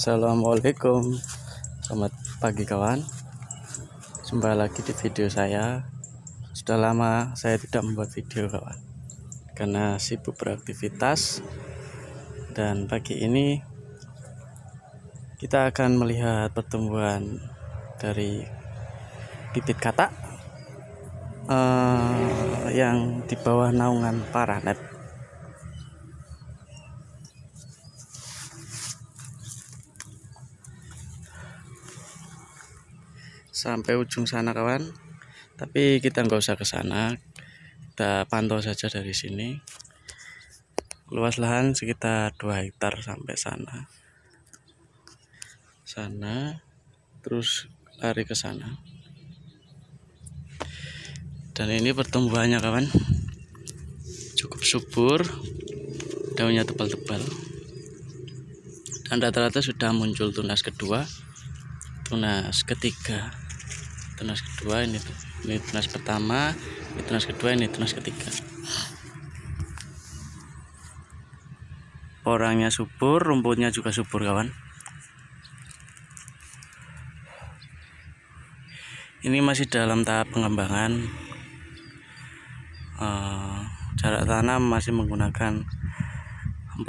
Assalamualaikum, selamat pagi kawan. Jumpa lagi di video saya. Sudah lama saya tidak membuat video kawan, karena sibuk beraktivitas. Dan pagi ini kita akan melihat pertumbuhan dari bibit katak yang di bawah naungan Paranet. Sampai ujung sana kawan, tapi kita nggak usah ke sana, kita pantau saja dari sini. Luas lahan sekitar 2 hektar sampai sana, terus lari ke sana. Dan ini pertumbuhannya kawan, cukup subur, daunnya tebal-tebal, dan rata-rata sudah muncul tunas kedua, tunas ketiga. Tunas kedua ini tunas pertama, ini tunas kedua, ini tunas ketiga. Orangnya subur, rumputnya juga subur kawan. Ini masih dalam tahap pengembangan. Jarak tanam masih menggunakan 40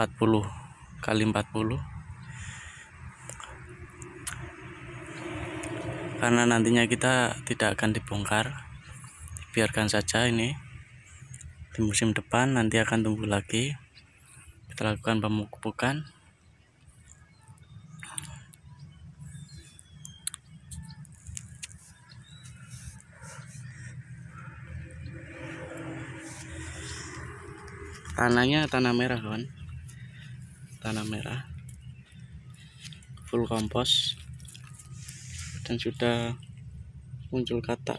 kali 40. Karena nantinya kita tidak akan dibongkar, biarkan saja. Ini di musim depan nanti akan tumbuh lagi, kita lakukan pemupukan. Tanahnya tanah merah kawan, tanah merah, full kompos, dan sudah muncul katak.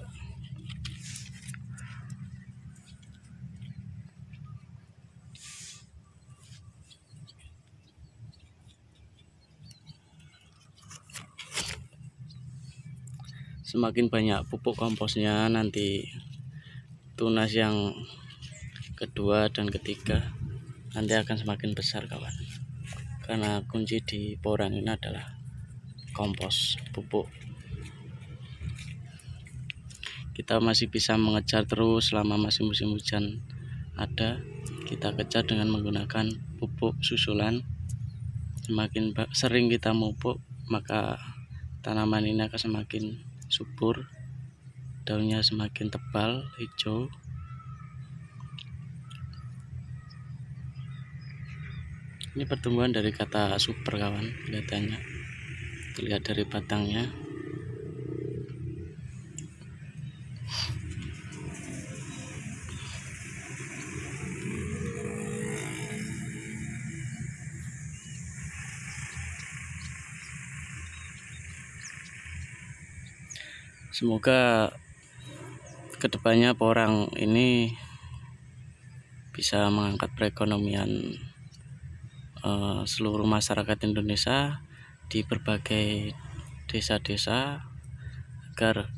Semakin banyak pupuk komposnya, nanti tunas yang kedua dan ketiga nanti akan semakin besar kawan. Karena kunci di porang ini adalah kompos, pupuk. Kita masih bisa mengejar terus selama masih musim hujan ada. Kita kejar dengan menggunakan pupuk susulan. Semakin sering kita mupuk, maka tanaman ini akan semakin subur, daunnya semakin tebal, hijau. Ini pertumbuhan dari kata super kawan, kelihatannya, terlihat dari batangnya. Semoga kedepannya porang ini bisa mengangkat perekonomian seluruh masyarakat Indonesia di berbagai desa-desa, agar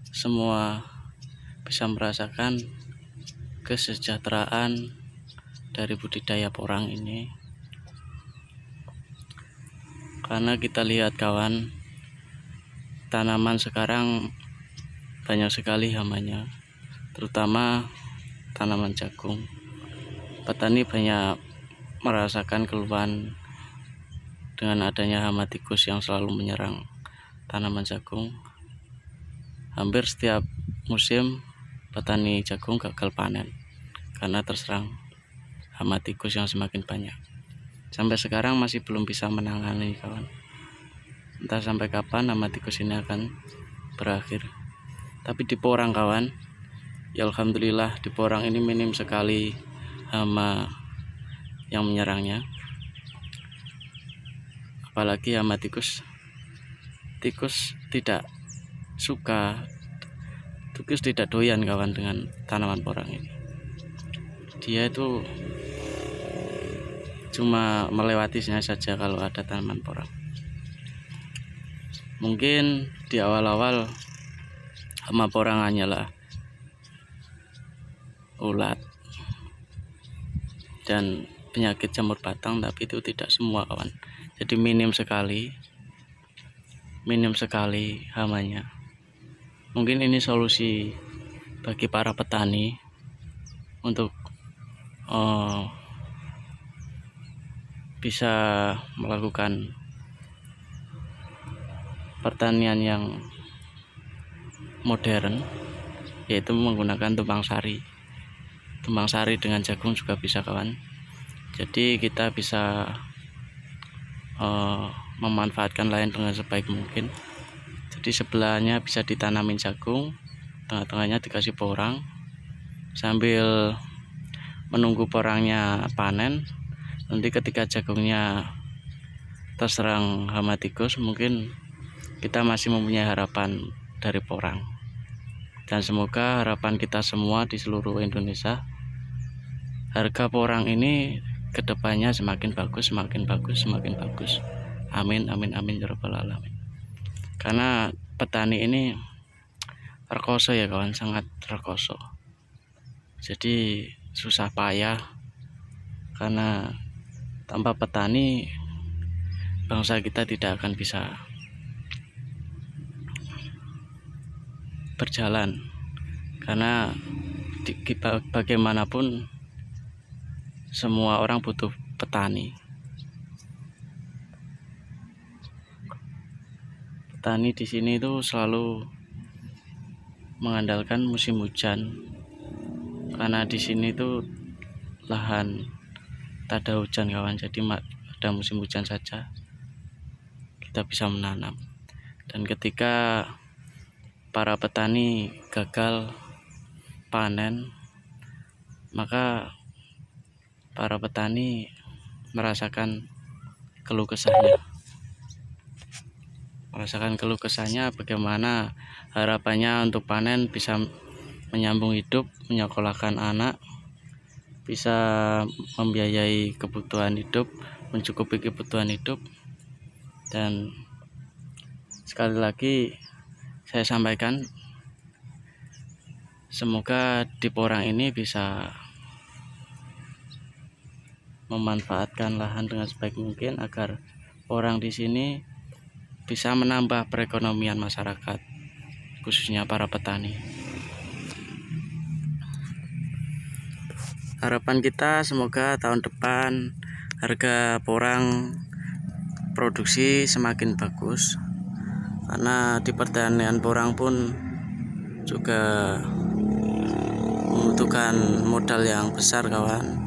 semua bisa merasakan kesejahteraan dari budidaya porang ini. Karena kita lihat kawan, tanaman sekarang banyak sekali hamanya, terutama tanaman jagung. Petani banyak merasakan keluhan dengan adanya hama tikus yang selalu menyerang tanaman jagung. Hampir setiap musim petani jagung gagal panen karena terserang hama tikus yang semakin banyak. Sampai sekarang masih belum bisa menangani kawan. Entah sampai kapan hama tikus ini akan berakhir. Tapi di porang kawan, ya alhamdulillah di porang ini minim sekali hama yang menyerangnya. Apalagi hama tikus. Tikus tidak suka, tikus tidak doyan kawan dengan tanaman porang ini. Dia itu cuma melewatinya saja kalau ada tanaman porang. Mungkin di awal-awal hama porang hanyalah ulat dan penyakit jamur batang, tapi itu tidak semua kawan. jadi minim sekali hamanya. Mungkin ini solusi bagi para petani untuk bisa melakukan pertanian yang modern, yaitu menggunakan tumpang sari dengan jagung juga bisa kawan. Jadi kita bisa memanfaatkan lahan dengan sebaik mungkin. Jadi sebelahnya bisa ditanamin jagung, tengah-tengahnya dikasih porang, sambil menunggu porangnya panen. Nanti ketika jagungnya terserang hama tikus, mungkin kita masih mempunyai harapan dari porang. Dan semoga harapan kita semua di seluruh Indonesia, harga porang ini kedepannya semakin bagus. Amin ya rabbal alamin. Karena petani ini rekoso ya kawan, sangat rekoso. Jadi susah payah, karena tanpa petani bangsa kita tidak akan bisa berjalan. Karena bagaimanapun semua orang butuh petani. Petani di sini itu selalu mengandalkan musim hujan, karena di sini itu lahan tak ada hujan kawan. Jadi pada musim hujan saja kita bisa menanam. Dan ketika para petani gagal panen, maka para petani merasakan keluh kesahnya, bagaimana harapannya untuk panen bisa menyambung hidup, menyekolahkan anak, bisa membiayai kebutuhan hidup, mencukupi kebutuhan hidup. Dan sekali lagi saya sampaikan, semoga di porang ini bisa memanfaatkan lahan dengan sebaik mungkin, agar orang di sini bisa menambah perekonomian masyarakat, khususnya para petani. Harapan kita semoga tahun depan harga porang produksi semakin bagus, karena di pertanian porang pun juga membutuhkan modal yang besar kawan,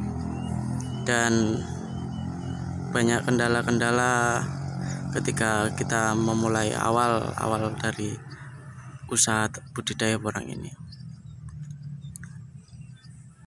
dan banyak kendala-kendala ketika kita memulai awal dari usaha budidaya porang ini.